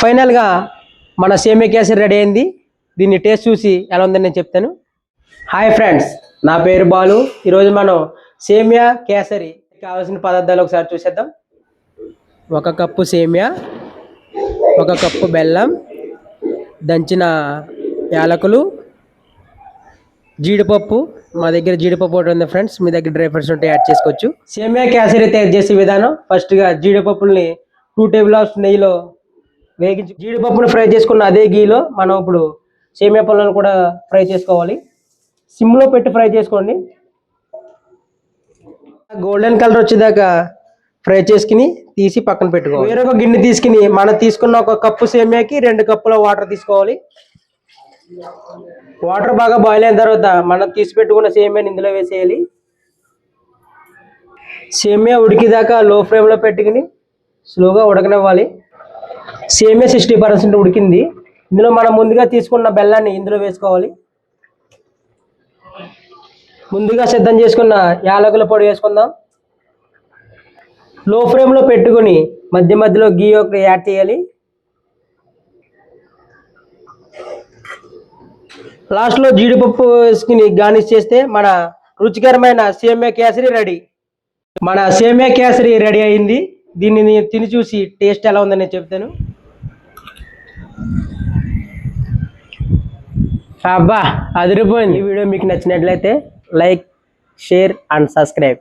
ఫైనల్గా మన సేమియా కేసరి రెడీ అయింది. దీన్ని టేస్ట్ చూసి ఎలా ఉందని నేను చెప్తాను. హాయ్ ఫ్రెండ్స్, నా పేరు బాలు. ఈరోజు మనం సేమియా కేసరి కావాల్సిన పదార్థాలు ఒకసారి చూసేద్దాం. 1 కప్పు సేమియా, 1 కప్పు బెల్లం, దంచిన యాలకులు, జీడిపప్పు. మా దగ్గర జీడిపప్పు ఒకటి ఉంది ఫ్రెండ్స్, మీ దగ్గర డ్రై ఫ్రూట్స్ ఉంటే యాడ్ చేసుకోవచ్చు. సేమియా కేసరి తయారు చేసే విధానం: ఫస్ట్గా జీడిపప్పుల్ని 2 టేబుల్ స్పూన్స్ నెయ్యిలో వేగించి జీడిపప్పును ఫ్రై చేసుకున్న అదే గీలో మనం ఇప్పుడు సేమియా పళ్ళను కూడా ఫ్రై చేసుకోవాలి. సిమ్లో పెట్టి ఫ్రై చేసుకోండి. గోల్డెన్ కలర్ వచ్చేదాకా ఫ్రై చేసుకుని తీసి పక్కన పెట్టుకోవాలి. వేరొక గిన్నె తీసుకుని మనం తీసుకున్న 1 కప్పు సేమియాకి 2 కప్పుల వాటర్ తీసుకోవాలి. వాటర్ బాగా బాయిల్ అయిన తర్వాత మనం తీసి పెట్టుకున్న సేమియాని ఇందులో వేసేయాలి. సేమియా ఉడికిదాకా లో ఫ్లేమ్లో పెట్టుకుని స్లోగా ఉడకనివ్వాలి. సేమియా 60% ఉడికింది. ఇందులో మనం ముందుగా తీసుకున్న బెల్లాన్ని ఇందులో వేసుకోవాలి. ముందుగా సిద్ధం చేసుకున్న యాలకుల పొడి వేసుకుందాం. లో ఫ్లేమ్లో పెట్టుకుని మధ్య మధ్యలో గీ ఒకటి యాడ్ చేయాలి. లాస్ట్లో జీడిపప్పు వేసుకుని గార్నిష్ చేస్తే మన రుచికరమైన సేమియా కేసరి రెడీ. మన సేమియా కేసరి రెడీ అయింది. దీన్ని నేను తిని చూసి టేస్ట్ ఎలా ఉందని నేను చెప్తాను. అబ్బా, అదిరిపోయింది. ఈ వీడియో మీకు నచ్చినట్లయితే లైక్, షేర్ అండ్ సబ్స్క్రైబ్.